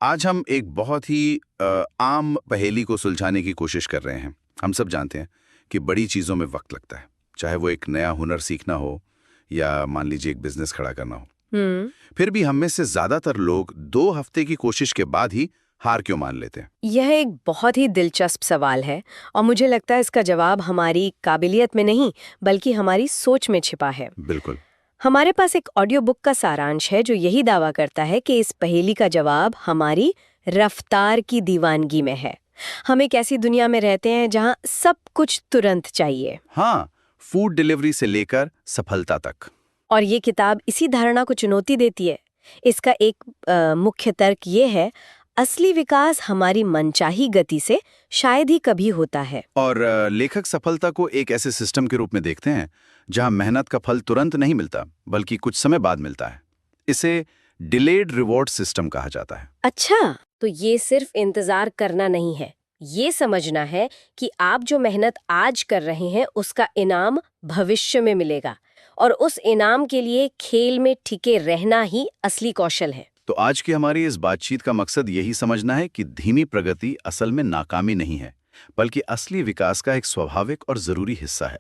आज हम एक बहुत ही आम पहेली को सुलझाने की कोशिश कर रहे हैं। हम सब जानते हैं कि बड़ी चीज़ों में वक्त लगता है, चाहे वो एक नया हुनर सीखना हो या मान लीजिए एक बिजनेस खड़ा करना हो। फिर भी हम में से ज़्यादातर लोग 2 हफ्ते की कोशिश के बाद ही हार क्यों मान लेते हैं? यह एक बहुत ही दिलचस्प सवाल है और मुझे लगता है इसका जवाब हमारी काबिलियत में नहीं बल्कि हमारी सोच में छिपा है। बिल्कुल। हमारे पास एक ऑडियो बुक का सारांश है जो यही दावा करता है कि इस पहेली का जवाब हमारी रफ्तार की दीवानगी में है। हम एक ऐसी दुनिया में रहते हैं जहां सब कुछ तुरंत चाहिए। हाँ, फूड डिलीवरी से लेकर सफलता तक। और ये किताब इसी धारणा को चुनौती देती है। इसका एक मुख्य तर्क ये है, असली विकास हमारी मनचाही गति से शायद ही कभी होता है। और लेखक सफलता को एक ऐसे सिस्टम के रूप में देखते हैं जहां मेहनत का फल तुरंत नहीं मिलता बल्कि कुछ समय बाद मिलता है। इसे डिलेड रिवॉर्ड सिस्टम कहा जाता है। अच्छा, तो ये सिर्फ इंतजार करना नहीं है, ये समझना है कि आप जो मेहनत आज कर रहे हैं उसका इनाम भविष्य में मिलेगा और उस इनाम के लिए खेल में टिके रहना ही असली कौशल है। तो आज की हमारी इस बातचीत का मकसद यही समझना है कि धीमी प्रगति असल में नाकामी नहीं है, बल्कि असली विकास का एक स्वाभाविक और जरूरी हिस्सा है।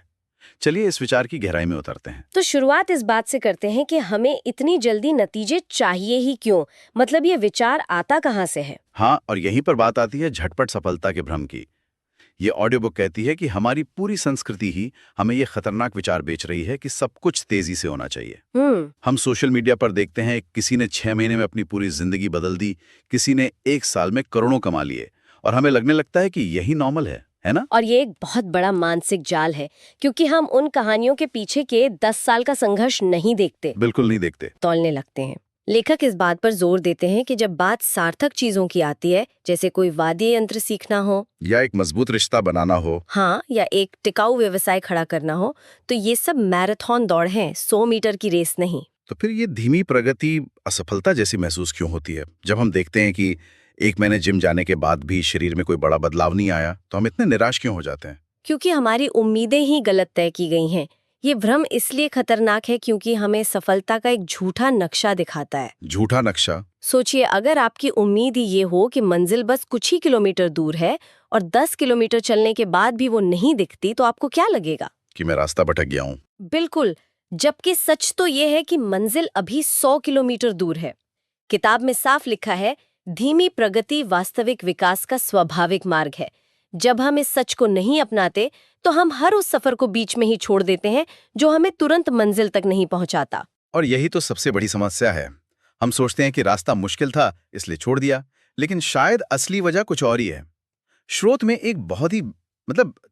चलिए इस विचार की गहराई में उतरते हैं। तो शुरुआत इस बात से करते हैं कि हमें इतनी जल्दी नतीजे चाहिए ही क्यों? मतलब ये विचार आता कहाँ से है? हाँ, और यहीं पर बात आती है झटपट सफलता के भ्रम की। ये ऑडियो बुक कहती है कि हमारी पूरी संस्कृति ही हमें ये खतरनाक विचार बेच रही है कि सब कुछ तेजी से होना चाहिए। हम सोशल मीडिया पर देखते हैं किसी ने 6 महीने में अपनी पूरी जिंदगी बदल दी, किसी ने 1 साल में करोड़ों कमा लिए, और हमें लगने लगता है कि यही नॉर्मल है ना? और ये एक बहुत बड़ा मानसिक जाल है, क्योंकि हम उन कहानियों के पीछे के 10 साल का संघर्ष नहीं देखते, बिल्कुल नहीं देखते। तौलने लगते हैं। लेखक इस बात पर जोर देते हैं कि जब बात सार्थक चीजों की आती है, जैसे कोई वाद्य यंत्र सीखना हो या एक मजबूत रिश्ता बनाना हो, हाँ, या एक टिकाऊ व्यवसाय खड़ा करना हो, तो ये सब मैराथन दौड़ हैं, 100 मीटर की रेस नहीं। तो फिर ये धीमी प्रगति असफलता जैसी महसूस क्यों होती है? जब हम देखते हैं कि 1 महीने जिम जाने के बाद भी शरीर में कोई बड़ा बदलाव नहीं आया, तो हम इतने निराश क्यों हो जाते हैं? क्योंकि हमारी उम्मीदें ही गलत तय की गई हैं। ये भ्रम इसलिए खतरनाक है क्योंकि हमें सफलता का एक झूठा नक्शा दिखाता है। झूठा नक्शा? सोचिए, अगर आपकी उम्मीद ही ये हो कि मंजिल बस कुछ ही किलोमीटर दूर है और 10 किलोमीटर चलने के बाद भी वो नहीं दिखती, तो आपको क्या लगेगा? कि मैं रास्ता भटक गया हूँ। बिल्कुल, जबकि सच तो ये है कि मंजिल अभी 100 किलोमीटर दूर है। किताब में साफ लिखा है, धीमी प्रगति वास्तविक विकास का स्वाभाविक मार्ग है। जब हम इस सच को नहीं अपनाते तो हम हर उस सफर को बीच में ही छोड़ देते हैं जो हमें तुरंत मंजिल तक नहीं पहुंचाता। और यही तो सबसे बड़ी समस्या है। हम सोचते हैं कि रास्ता मुश्किल था इसलिए छोड़ दिया, लेकिन शायद असली वजह कुछ और ही है। स्रोत में एक बहुत ही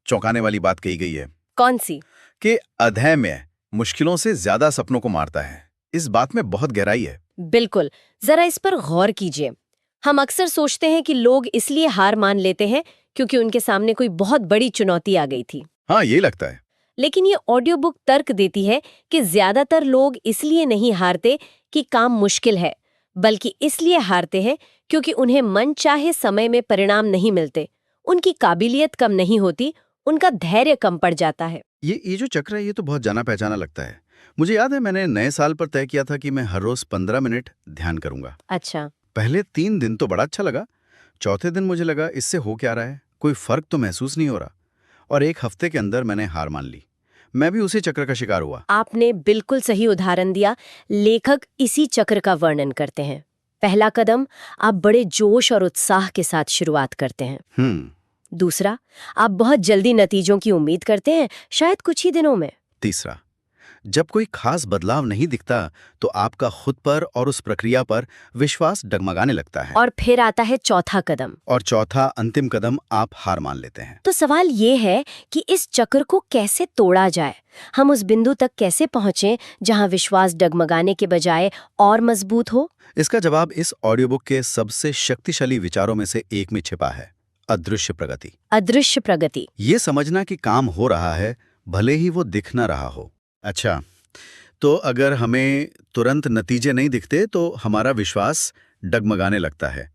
चौंकाने वाली बात कही गई है। कौन सी? कि अधैर्य मुश्किलों से ज्यादा सपनों को मारता है। इस बात में बहुत गहराई है। बिल्कुल, जरा इस पर गौर कीजिए। हम अक्सर सोचते हैं कि लोग इसलिए हार मान लेते हैं क्योंकि उनके सामने कोई बहुत बड़ी चुनौती आ गई थी। हाँ, यही लगता है। लेकिन ये ऑडियो बुक तर्क देती है कि ज्यादातर लोग इसलिए नहीं हारते कि काम मुश्किल है, बल्कि इसलिए हारते हैं क्योंकि उन्हें मनचाहे समय में परिणाम नहीं मिलते, उनकी काबिलियत कम नहीं होती, उनका धैर्य कम पड़ जाता है। ये जो चक्र है ये तो बहुत जाना पहचाना लगता है। मुझे याद है मैंने नए साल पर तय किया था कि मैं हर रोज 15 मिनट ध्यान करूंगा। अच्छा। पहले 3 दिन तो बड़ा अच्छा लगा। चौथे दिन मुझे लगा इससे हो क्या रहा है, कोई फर्क तो महसूस नहीं हो रहा, और 1 हफ्ते के अंदर मैंने हार मान ली। मैं भी उसी चक्र का शिकार हुआ। आपने बिल्कुल सही उदाहरण दिया। लेखक इसी चक्र का वर्णन करते हैं। पहला कदम, आप बड़े जोश और उत्साह के साथ शुरुआत करते हैं। दूसरा, आप बहुत जल्दी नतीजों की उम्मीद करते हैं, शायद कुछ ही दिनों में। तीसरा, जब कोई खास बदलाव नहीं दिखता तो आपका खुद पर और उस प्रक्रिया पर विश्वास डगमगाने लगता है। और फिर आता है चौथा कदम। और चौथा अंतिम कदम, आप हार मान लेते हैं। तो सवाल ये है कि इस चक्र को कैसे तोड़ा जाए? हम उस बिंदु तक कैसे पहुंचे जहां विश्वास डगमगाने के बजाय और मजबूत हो? इसका जवाब इस ऑडियो बुक के सबसे शक्तिशाली विचारों में से एक में छिपा है, अदृश्य प्रगति। अदृश्य प्रगति। ये समझना कि काम हो रहा है भले ही वो दिख ना रहा हो। अच्छा, तो अगर हमें तुरंत नतीजे नहीं दिखते तो हमारा विश्वास डगमगाने लगता है।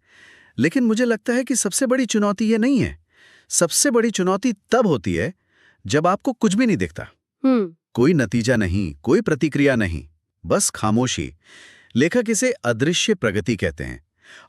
लेकिन मुझे लगता है कि सबसे बड़ी चुनौती ये नहीं है। सबसे बड़ी चुनौती तब होती है जब आपको कुछ भी नहीं दिखता। कोई नतीजा नहीं, कोई प्रतिक्रिया नहीं, बस खामोशी। लेखक इसे अदृश्य प्रगति कहते हैं।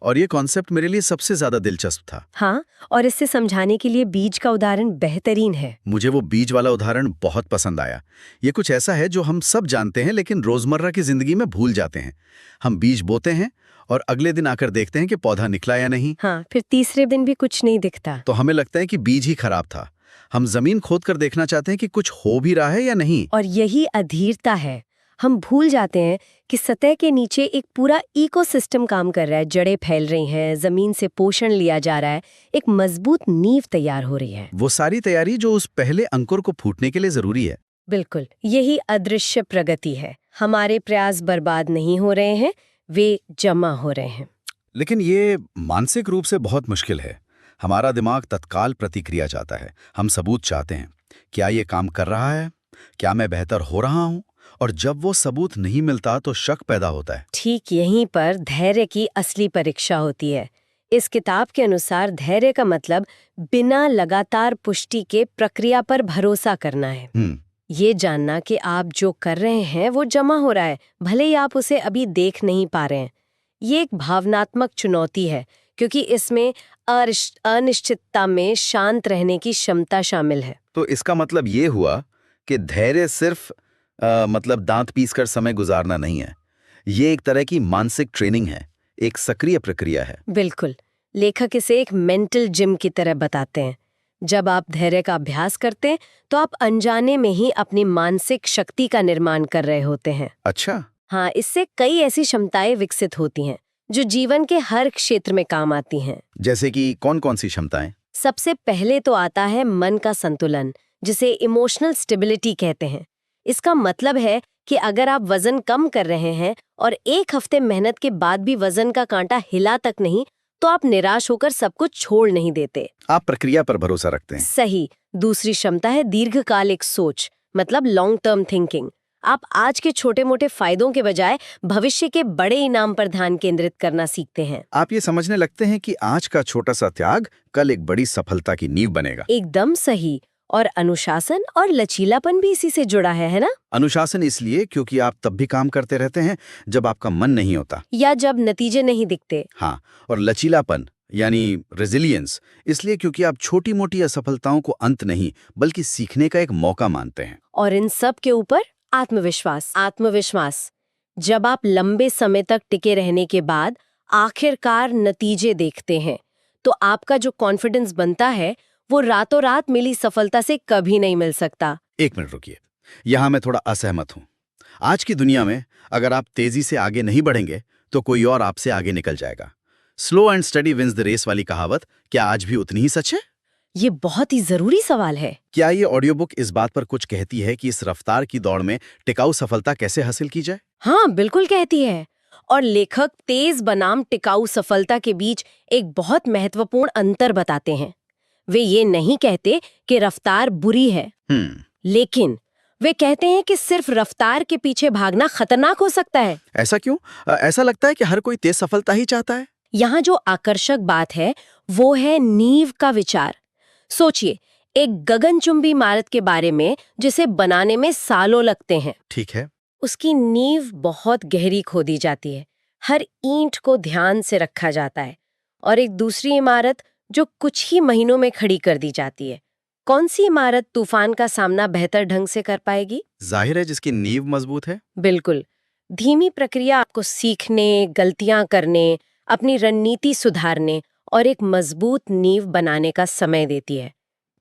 और ये कॉन्सेप्ट मेरे लिए सबसे ज्यादा दिलचस्प था। हाँ, और इससे समझाने के लिए बीज का उदाहरण बेहतरीन है। मुझे वो बीज वाला उदाहरण बहुत पसंद आया। ये कुछ ऐसा है जो हम सब जानते हैं लेकिन रोजमर्रा की जिंदगी में भूल जाते हैं। हम बीज बोते हैं और अगले दिन आकर देखते हैं कि पौधा निकला या नहीं। हाँ, फिर तीसरे दिन भी कुछ नहीं दिखता। तो हमें लगता है कि बीज ही खराब था। हम जमीन खोद कर देखना चाहते हैं कि कुछ हो भी रहा है या नहीं। और यही अधीरता है। हम भूल जाते हैं कि सतह के नीचे एक पूरा इकोसिस्टम काम कर रहा है। जड़ें फैल रही हैं, जमीन से पोषण लिया जा रहा है, एक मजबूत नींव तैयार हो रही है। वो सारी तैयारी जो उस पहले अंकुर को फूटने के लिए जरूरी है। बिल्कुल, यही अदृश्य प्रगति है। हमारे प्रयास बर्बाद नहीं हो रहे हैं, वे जमा हो रहे हैं। लेकिन ये मानसिक रूप से बहुत मुश्किल है। हमारा दिमाग तत्काल प्रतिक्रिया चाहता है। हम सबूत चाहते हैं। क्या ये काम कर रहा है? क्या मैं बेहतर हो रहा हूं? और जब वो सबूत नहीं मिलता तो शक पैदा होता है। ठीक यहीं पर धैर्य की असली परीक्षा होती है। इस किताब के अनुसार धैर्य का मतलब बिना लगातार पुष्टि के प्रक्रिया पर भरोसा करना है। ये जानना कि आप जो कर रहे हैं वो जमा हो रहा है, भले ही आप उसे अभी देख नहीं पा रहे हैं। ये एक भावनात्मक चुनौती है क्योंकि इसमें अनिश्चितता में शांत रहने की क्षमता शामिल है। तो इसका मतलब ये हुआ कि धैर्य सिर्फ मतलब दांत पीसकर समय गुजारना नहीं है। ये एक तरह की मानसिक ट्रेनिंग है, एक सक्रिय प्रक्रिया है। बिल्कुल, लेखक इसे एक मेंटल जिम की तरह बताते हैं। जब आप धैर्य का अभ्यास करते हैं तो आप अनजाने में ही अपनी मानसिक शक्ति का निर्माण कर रहे होते हैं। अच्छा। हाँ, इससे कई ऐसी क्षमताएं विकसित होती हैं जो जीवन के हर क्षेत्र में काम आती हैं। जैसे कि कौन-कौन सी क्षमताएं? सबसे पहले तो आता है मन का संतुलन, जिसे इमोशनल स्टेबिलिटी कहते हैं। इसका मतलब है कि अगर आप वजन कम कर रहे हैं और एक हफ्ते मेहनत के बाद भी वजन का कांटा हिला तक नहीं, तो आप निराश होकर सब कुछ छोड़ नहीं देते। आप प्रक्रिया पर भरोसा रखते हैं। सही। दूसरी क्षमता है दीर्घकालिक सोच, मतलब लॉन्ग टर्म थिंकिंग। आप आज के छोटे मोटे फायदों के बजाय भविष्य के बड़े इनाम पर ध्यान केंद्रित करना सीखते हैं। आप ये समझने लगते हैं कि आज का छोटा सा त्याग कल एक बड़ी सफलता की नींव बनेगा। एकदम सही। और अनुशासन और लचीलापन भी इसी से जुड़ा है ना? अनुशासन इसलिए क्योंकि आप तब भी काम करते रहते हैं जब आपका मन नहीं होता या जब नतीजे नहीं दिखते। हाँ, और लचीलापन यानी रेजिलियंस इसलिए क्योंकि आप छोटी मोटी असफलताओं को अंत नहीं बल्कि सीखने का एक मौका मानते हैं। और इन सब के ऊपर आत्मविश्वास। जब आप लंबे समय तक टिके रहने के बाद आखिरकार नतीजे देखते हैं तो आपका जो कॉन्फिडेंस बनता है वो रातों रात मिली सफलता से कभी नहीं मिल सकता। एक मिनट रुकिए, यहाँ मैं थोड़ा असहमत हूँ। आज की दुनिया में अगर आप तेजी से आगे नहीं बढ़ेंगे तो कोई और आपसे आगे निकल जाएगा। Slow and steady wins the race वाली कहावत क्या आज भी उतनी ही सच है? ये बहुत ही जरूरी सवाल है। क्या ये ऑडियो बुक इस बात पर कुछ कहती है कि इस रफ्तार की दौड़ में टिकाऊ सफलता कैसे हासिल की जाए? हाँ, बिल्कुल कहती है। और लेखक तेज बनाम टिकाऊ सफलता के बीच एक बहुत महत्वपूर्ण अंतर बताते हैं। वे ये नहीं कहते कि रफ्तार बुरी है, लेकिन वे कहते हैं कि सिर्फ रफ्तार के पीछे भागना खतरनाक हो सकता है। ऐसा क्यों? ऐसा लगता है कि हर कोई तेज सफलता ही चाहता है। यहाँ जो आकर्षक बात है वो है नींव का विचार। सोचिए, एक गगनचुंबी इमारत के बारे में जिसे बनाने में सालों लगते हैं। ठीक है। उसकी नींव बहुत गहरी खोदी जाती है, हर ईंट को ध्यान से रखा जाता है। और एक दूसरी इमारत जो कुछ ही महीनों में खड़ी कर दी जाती है। कौन सी इमारत तूफान का सामना बेहतर ढंग से कर पाएगी? जाहिर है जिसकी नींव मजबूत है। बिल्कुल। धीमी प्रक्रिया आपको सीखने, गलतियां करने, अपनी रणनीति सुधारने और एक मजबूत नींव बनाने का समय देती है।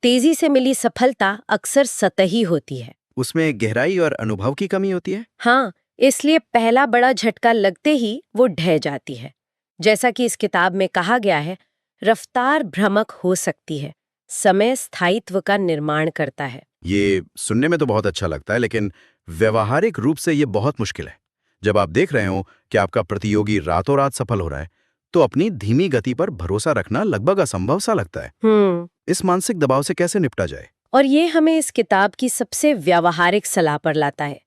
तेजी से मिली सफलता अक्सर सतही होती है, उसमें गहराई और अनुभव की कमी होती है। हाँ, इसलिए पहला बड़ा झटका लगते ही वो ढह जाती है। जैसा कि इस किताब में कहा गया है, रफ्तार भ्रमक हो सकती है, समय स्थायित्व का निर्माण करता है। ये सुनने में तो बहुत अच्छा लगता है, लेकिन व्यवहारिक रूप से ये बहुत मुश्किल है। जब आप देख रहे हो कि आपका प्रतियोगी रातों रात सफल हो रहा है, तो अपनी धीमी गति पर भरोसा रखना लगभग असंभव सा लगता है। इस मानसिक दबाव से कैसे निपटा जाए? और ये हमें इस किताब की सबसे व्यावहारिक सलाह पर लाता है।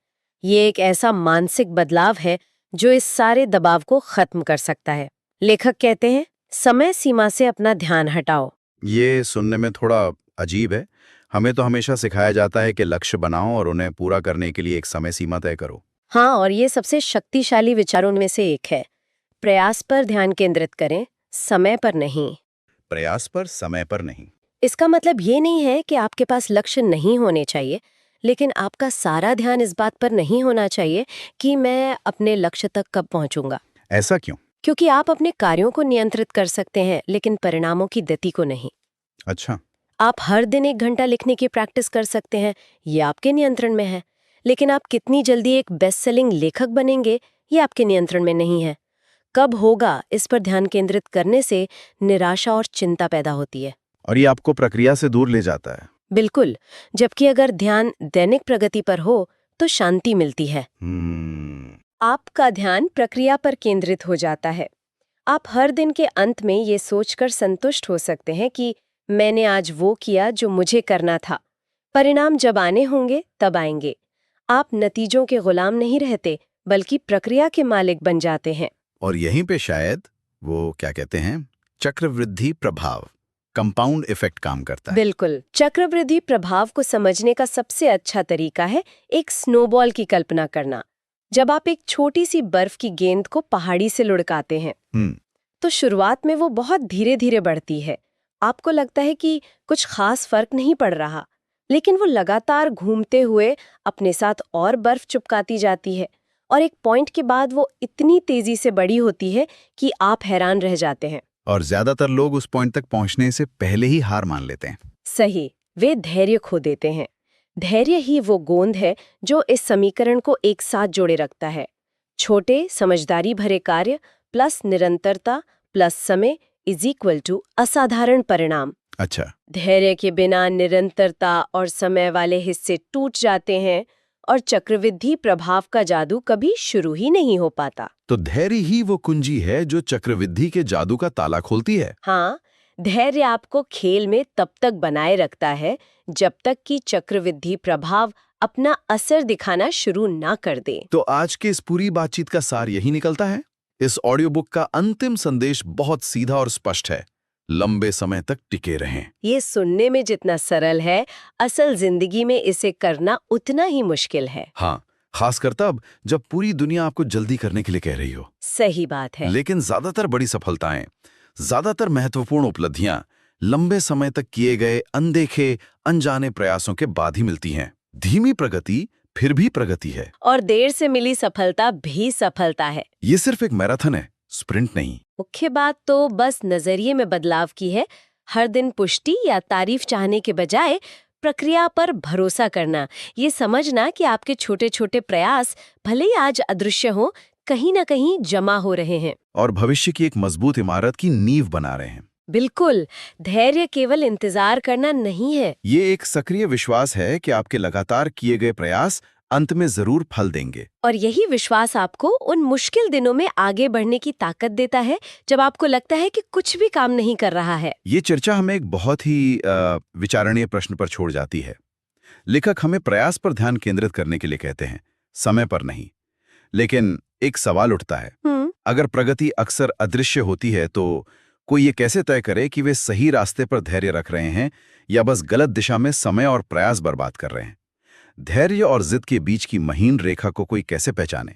ये एक ऐसा मानसिक बदलाव है जो इस सारे दबाव को खत्म कर सकता है। लेखक कहते हैं, समय सीमा से अपना ध्यान हटाओ। ये सुनने में थोड़ा अजीब है। हमें तो हमेशा सिखाया जाता है कि लक्ष्य बनाओ और उन्हें पूरा करने के लिए एक समय सीमा तय करो। हाँ, और ये सबसे शक्तिशाली विचारों में से एक है। प्रयास पर ध्यान केंद्रित करें, समय पर नहीं। प्रयास पर, समय पर नहीं। इसका मतलब ये नहीं है कि आपके पास लक्ष्य नहीं होने चाहिए, लेकिन आपका सारा ध्यान इस बात पर नहीं होना चाहिए कि मैं अपने लक्ष्य तक कब पहुंचूंगा। ऐसा क्यों? क्योंकि आप अपने कार्यों को नियंत्रित कर सकते हैं, लेकिन परिणामों की गति को नहीं। अच्छा। आप हर दिन 1 घंटा लिखने की प्रैक्टिस कर सकते हैं, ये आपके नियंत्रण में है। लेकिन आप कितनी जल्दी एक बेस्ट सेलिंग लेखक बनेंगे, ये आपके नियंत्रण में नहीं है। कब होगा, इस पर ध्यान केंद्रित करने से निराशा और चिंता पैदा होती है। और ये आपको प्रक्रिया से दूर ले जाता है। बिल्कुल। जबकि अगर ध्यान दैनिक प्रगति पर हो तो शांति मिलती है। आपका ध्यान प्रक्रिया पर केंद्रित हो जाता है। आप हर दिन के अंत में ये सोचकर संतुष्ट हो सकते हैं कि मैंने आज वो किया जो मुझे करना था। परिणाम जब आने होंगे तब आएंगे। आप नतीजों के गुलाम नहीं रहते, बल्कि प्रक्रिया के मालिक बन जाते हैं। और यहीं पे शायद वो क्या कहते हैं, चक्रवृद्धि प्रभाव, कंपाउंड इफेक्ट काम करता है। बिल्कुल। चक्रवृद्धि प्रभाव को समझने का सबसे अच्छा तरीका है एक स्नोबॉल की कल्पना करना। जब आप एक छोटी सी बर्फ की गेंद को पहाड़ी से लुढ़काते हैं, तो शुरुआत में वो बहुत धीरे धीरे बढ़ती है। आपको लगता है कि कुछ खास फर्क नहीं पड़ रहा, लेकिन वो लगातार घूमते हुए अपने साथ और बर्फ चिपकाती जाती है, और एक पॉइंट के बाद वो इतनी तेजी से बड़ी होती है कि आप हैरान रह जाते हैं। और ज्यादातर लोग उस पॉइंट तक पहुंचने से पहले ही हार मान लेते हैं। सही, वे धैर्य खो देते हैं। धैर्य ही वो गोंद है जो इस समीकरण को एक साथ जोड़े रखता है। छोटे समझदारी भरे कार्य प्लस निरंतरता प्लस समय इज इक्वल टू असाधारण परिणाम। अच्छा। धैर्य के बिना निरंतरता और समय वाले हिस्से टूट जाते हैं और चक्रवृद्धि प्रभाव का जादू कभी शुरू ही नहीं हो पाता। तो धैर्य ही वो कुंजी है जो चक्रवृद्धि के जादू का ताला खोलती है। हाँ, धैर्य आपको खेल में तब तक बनाए रखता है जब तक कि चक्रवृद्धि प्रभाव अपना असर दिखाना शुरू ना कर दे। तो आज के इस पूरी बातचीत का सार यही निकलता है। इस ऑडियो बुक का अंतिम संदेश बहुत सीधा और स्पष्ट है। लंबे समय तक टिके रहें। ये सुनने में जितना सरल है, असल जिंदगी में इसे करना उतना ही मुश्किल है। हाँ, खासकर तब जब पूरी दुनिया आपको जल्दी करने के लिए कह रही हो। सही बात है। लेकिन ज्यादातर बड़ी सफलताएं, ज्यादातर महत्वपूर्ण उपलब्धियां लंबे समय तक किए गए अनदेखे अनजाने प्रयासों के बाद ही मिलती हैं। धीमी प्रगति फिर भी प्रगति है, और देर से मिली सफलता भी सफलता है। ये सिर्फ एक मैराथन है, स्प्रिंट नहीं। मुख्य बात तो बस नजरिए में बदलाव की है। हर दिन पुष्टि या तारीफ चाहने के बजाय प्रक्रिया पर भरोसा करना, ये समझना कि आपके छोटे छोटे प्रयास भले ही आज अदृश्य हो, कहीं ना कहीं जमा हो रहे हैं और भविष्य की एक मजबूत इमारत की नींव बना रहे हैं। बिल्कुल। धैर्य केवल इंतजार करना नहीं है, ये एक सक्रिय विश्वास है कि आपके लगातार किए गए प्रयास अंत में जरूर फल देंगे। और यही विश्वास आपको उन मुश्किल दिनों में आगे बढ़ने की ताकत देता है जब आपको लगता है कि कुछ भी काम नहीं कर रहा है। ये चर्चा हमें एक बहुत ही विचारणीय प्रश्न पर छोड़ जाती है। लेखक हमें प्रयास पर ध्यान केंद्रित करने के लिए कहते हैं, समय पर नहीं। लेकिन एक सवाल उठता है, अगर प्रगति अक्सर अदृश्य होती है तो कोई ये कैसे तय करे कि वे सही रास्ते पर धैर्य रख रहे हैं या बस गलत दिशा में समय और प्रयास बर्बाद कर रहे हैं? धैर्य और जिद के बीच की महीन रेखा को कोई कैसे पहचाने?